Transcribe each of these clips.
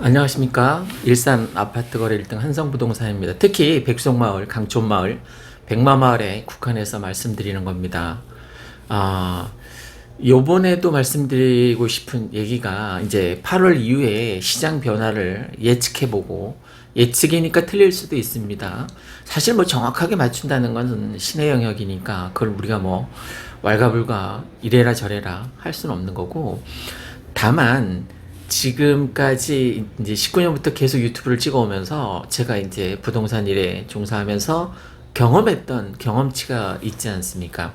안녕하십니까. 일산 아파트 거래 1등 한성부동산입니다. 특히 백송마을, 강촌마을, 백마마을에 국한해서 말씀드리는 겁니다. 요번에도 말씀드리고 싶은 얘기가 이제 8월 이후에 시장 변화를 예측해보고, 예측이니까 틀릴 수도 있습니다. 사실 뭐 정확하게 맞춘다는 건 신의 영역이니까 그걸 우리가 뭐 왈가불가 이래라 저래라 할 수는 없는 거고, 다만 지금까지 이제 19년부터 계속 유튜브를 찍어오면서 제가 이제 부동산 일에 종사하면서 경험했던 경험치가 있지 않습니까?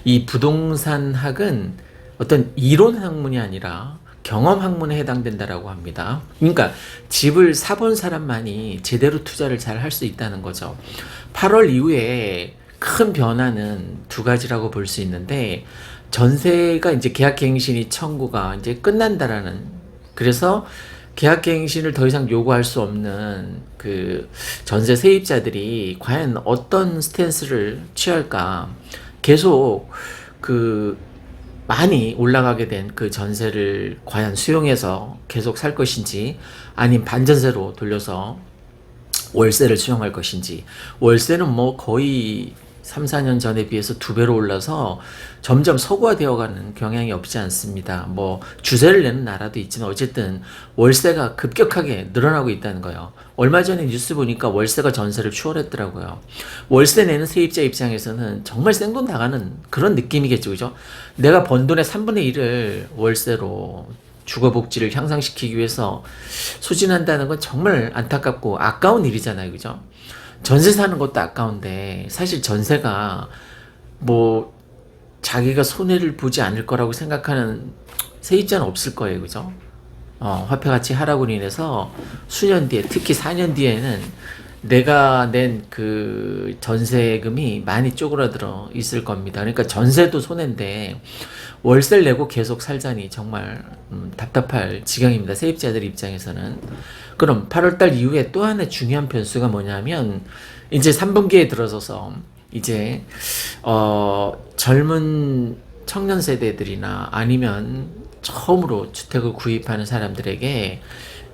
이 부동산 학은 어떤 이론 학문이 아니라 경험 학문에 해당된다라고 합니다. 그러니까 집을 사본 사람만이 제대로 투자를 잘 할 수 있다는 거죠. 8월 이후에 큰 변화는 두 가지라고 볼 수 있는데, 전세가 이제 계약갱신이 청구가 이제 끝난다라는, 그래서 계약갱신을 더 이상 요구할 수 없는 그 전세 세입자들이 과연 어떤 스탠스를 취할까, 계속 그 많이 올라가게 된 그 전세를 과연 수용해서 계속 살 것인지, 아니면 반전세로 돌려서 월세를 수용할 것인지. 월세는 뭐 거의 3, 4년 전에 비해서 2배로 올라서 점점 서구화되어가는 경향이 없지 않습니다. 뭐 주세를 내는 나라도 있지만 어쨌든 월세가 급격하게 늘어나고 있다는 거예요. 얼마 전에 뉴스 보니까 월세가 전세를 추월했더라고요. 월세 내는 세입자 입장에서는 정말 생돈 나가는 그런 느낌이겠죠, 그죠? 내가 번 돈의 3분의 1을 월세로 주거복지를 향상시키기 위해서 소진한다는 건 정말 안타깝고 아까운 일이잖아요, 그죠? 전세 사는 것도 아까운데, 사실 전세가 뭐 자기가 손해를 보지 않을 거라고 생각하는 세입자는 없을 거예요, 그죠? 화폐 가치 하락으로 인해서 수년 뒤에, 특히 4년 뒤에는 내가 낸 그 전세금이 많이 쪼그라들어 있을 겁니다. 그러니까 전세도 손해인데 월세를 내고 계속 살자니 정말 답답할 지경입니다, 세입자들 입장에서는. 그럼 8월달 이후에 또 하나 중요한 변수가 뭐냐면, 이제 3분기에 들어서서 이제 젊은 청년 세대들이나 아니면 처음으로 주택을 구입하는 사람들에게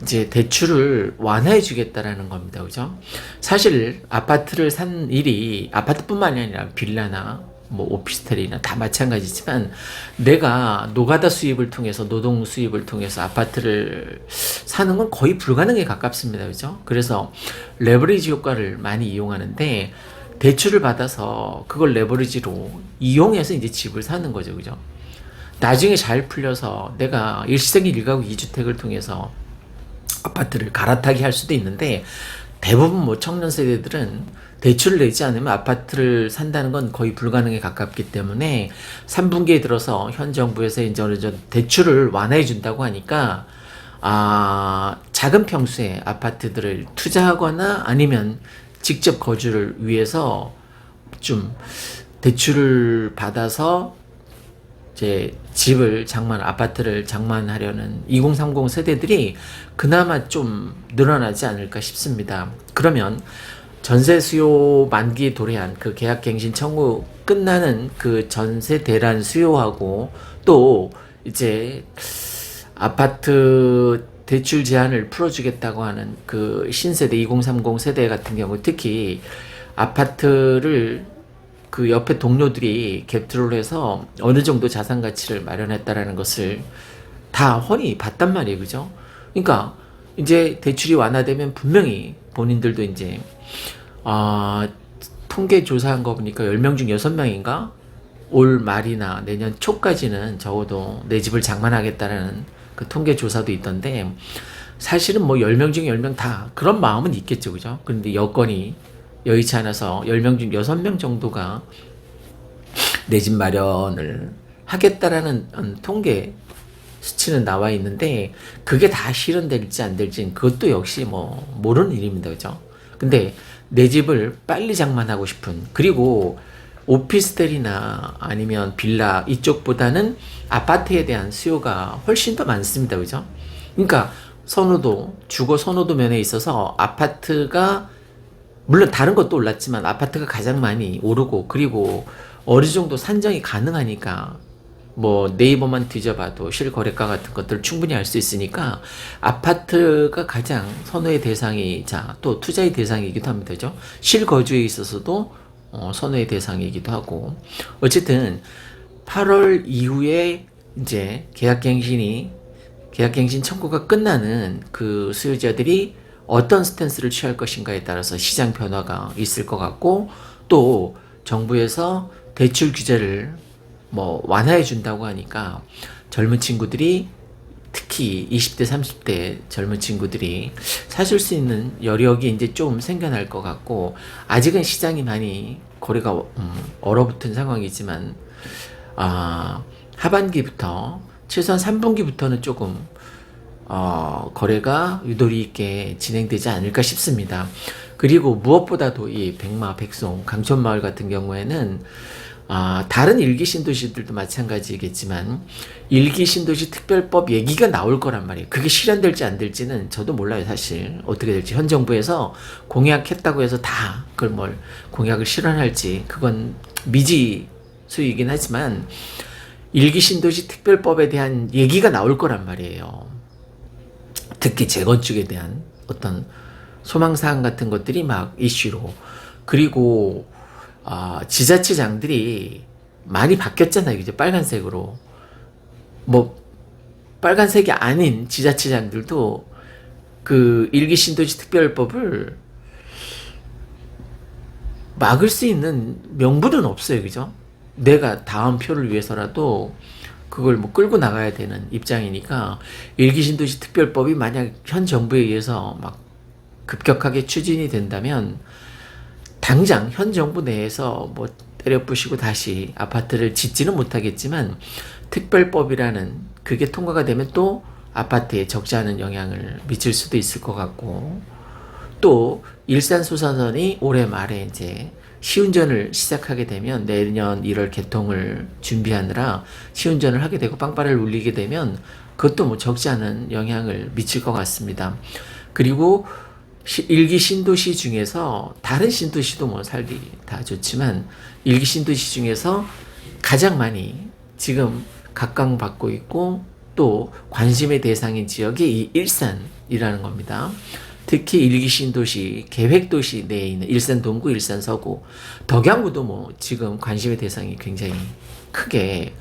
이제 대출을 완화해 주겠다라는 겁니다. 그죠? 사실 아파트를 산 일이, 아파트뿐만이 아니라 빌라나 뭐 오피스텔이나 다 마찬가지지만, 내가 노가다 수입을 통해서, 노동 수입을 통해서 아파트를 사는 건 거의 불가능에 가깝습니다. 그죠? 그래서 레버리지 효과를 많이 이용하는데, 대출을 받아서 그걸 레버리지로 이용해서 이제 집을 사는 거죠. 그죠? 나중에 잘 풀려서 내가 일시적인 1가구 2주택을 통해서 아파트를 갈아타기 할 수도 있는데, 대부분 뭐 청년 세대들은 대출을 내지 않으면 아파트를 산다는 건 거의 불가능에 가깝기 때문에 3분기에 들어서 현 정부에서 이제 어느 정도 대출을 완화해 준다고 하니까, 작은 평수의 아파트들을 투자하거나 아니면 직접 거주를 위해서 좀 대출을 받아서 이제 집을 아파트를 장만하려는 2030 세대들이 그나마 좀 늘어나지 않을까 싶습니다. 그러면 전세 수요 만기 도래한 그 계약갱신 청구 끝나는 그 전세 대란 수요하고, 또 이제 아파트 대출 제한을 풀어주겠다고 하는 그 신세대 2030 세대 같은 경우, 특히 아파트를 그 옆에 동료들이 갭투를 해서 어느 정도 자산 가치를 마련했다라는 것을 다 훤히 봤단 말이에요, 그죠? 그러니까 이제 대출이 완화되면 분명히 본인들도 이제 통계 조사한 거 보니까 10명 중 6명인가 올 말이나 내년 초까지는 적어도 내 집을 장만하겠다라는 그 통계 조사도 있던데, 사실은 뭐 10명 중 10명 다 그런 마음은 있겠죠, 그죠? 그런데 여건이 여의치 않아서 10명 중 6명 정도가 내 집 마련을 하겠다라는 통계 수치는 나와 있는데, 그게 다 실현될지 안 될지는 그것도 역시 뭐 모르는 일입니다, 그죠? 근데 내 집을 빨리 장만하고 싶은, 그리고 오피스텔이나 아니면 빌라 이쪽보다는 아파트에 대한 수요가 훨씬 더 많습니다, 그죠? 그러니까 주거 선호도 면에 있어서 아파트가, 물론 다른 것도 올랐지만 아파트가 가장 많이 오르고, 그리고 어느 정도 산정이 가능하니까 뭐 네이버만 뒤져봐도 실거래가 같은 것들을 충분히 알 수 있으니까 아파트가 가장 선호의 대상이자 또 투자의 대상이기도 합니다. 그죠? 실거주에 있어서도 선호의 대상이기도 하고 어쨌든 8월 이후에 이제 계약갱신 청구가 끝나는 그 수요자들이 어떤 스탠스를 취할 것인가에 따라서 시장 변화가 있을 것 같고 또 정부에서 대출 규제를 뭐 완화해 준다고 하니까 젊은 친구들이 특히 20대, 30대 젊은 친구들이 사실 수 있는 여력이 이제 좀 생겨날 것 같고 아직은 시장이 많이 거래가 얼어붙은 상황이지만 하반기부터 최소한 3분기부터는 조금 거래가 유도리 있게 진행되지 않을까 싶습니다. 그리고 무엇보다도 이 백마, 백송, 강촌마을 같은 경우에는 다른 일기 신도시들도 마찬가지겠지만 일기 신도시 특별법 얘기가 나올 거란 말이에요. 그게 실현될지 안 될지는 저도 몰라요, 사실. 어떻게 될지. 현 정부에서 공약했다고 해서 다 그걸 뭘 공약을 실현할지 그건 미지수이긴 하지만 일기 신도시 특별법에 대한 얘기가 나올 거란 말이에요. 특히 재건축에 대한 어떤 소망사항 같은 것들이 막 이슈로 그리고 지자체장들이 많이 바뀌었잖아요. 이제 빨간색으로. 뭐, 빨간색이 아닌 지자체장들도 그 일기 신도시 특별법을 막을 수 있는 명분은 없어요. 그죠? 내가 다음 표를 위해서라도 그걸 뭐 끌고 나가야 되는 입장이니까 일기 신도시 특별법이 만약 현 정부에 의해서 막 급격하게 추진이 된다면 당장 현 정부 내에서 뭐 때려 부시고 다시 아파트를 짓지는 못하겠지만 특별법이라는 그게 통과가 되면 또 아파트에 적지 않은 영향을 미칠 수도 있을 것 같고 또 일산 소사선이 올해 말에 이제 시운전을 시작하게 되면 내년 1월 개통을 준비하느라 시운전을 하게 되고 빵빠레를 울리게 되면 그것도 뭐 적지 않은 영향을 미칠 것 같습니다. 그리고 일기 신도시 중에서 다른 신도시도 뭐 살기 다 좋지만 일기 신도시 중에서 가장 많이 지금 각광받고 있고 또 관심의 대상인 지역이 이 일산이라는 겁니다. 특히 일기 신도시 계획도시 내에 있는 일산 동구, 일산 서구, 덕양구도 뭐 지금 관심의 대상이 굉장히 크게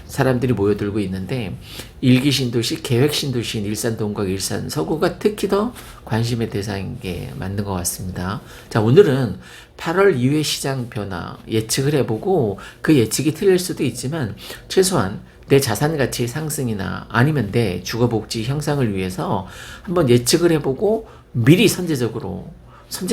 사람들이 모여들고 있는데 일기 신도시, 계획 신도시인 일산 동구와 일산 서구가 특히 더 관심의 대상인 게 맞는 것 같습니다. 자, 오늘은 8월 이후의 시장 변화 예측을 해보고 그 예측이 틀릴 수도 있지만 최소한 내 자산 가치 상승이나 아니면 내 주거복지 향상을 위해서 한번 예측을 해보고 미리 선제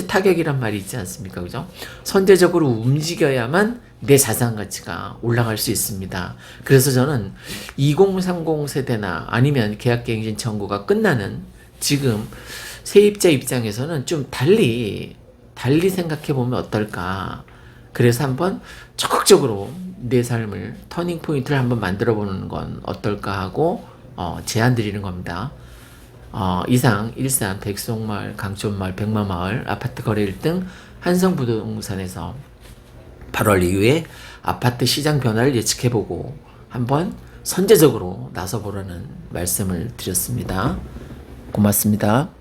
타격이란 말이 있지 않습니까? 그죠? 선제적으로 움직여야만 내 자산 가치가 올라갈 수 있습니다. 그래서 저는 2030 세대나 아니면 계약갱신 청구가 끝나는 지금 세입자 입장에서는 좀 달리 생각해 보면 어떨까? 그래서 한번 적극적으로 내 삶을 터닝 포인트를 한번 만들어 보는 건 어떨까 하고 제안 드리는 겁니다. 이상 일산 백송마을, 강촌마을, 백마마을 아파트 거래 1등 한성부동산에서 8월 이후에 아파트 시장 변화를 예측해보고 한번 선제적으로 나서보라는 말씀을 드렸습니다. 고맙습니다.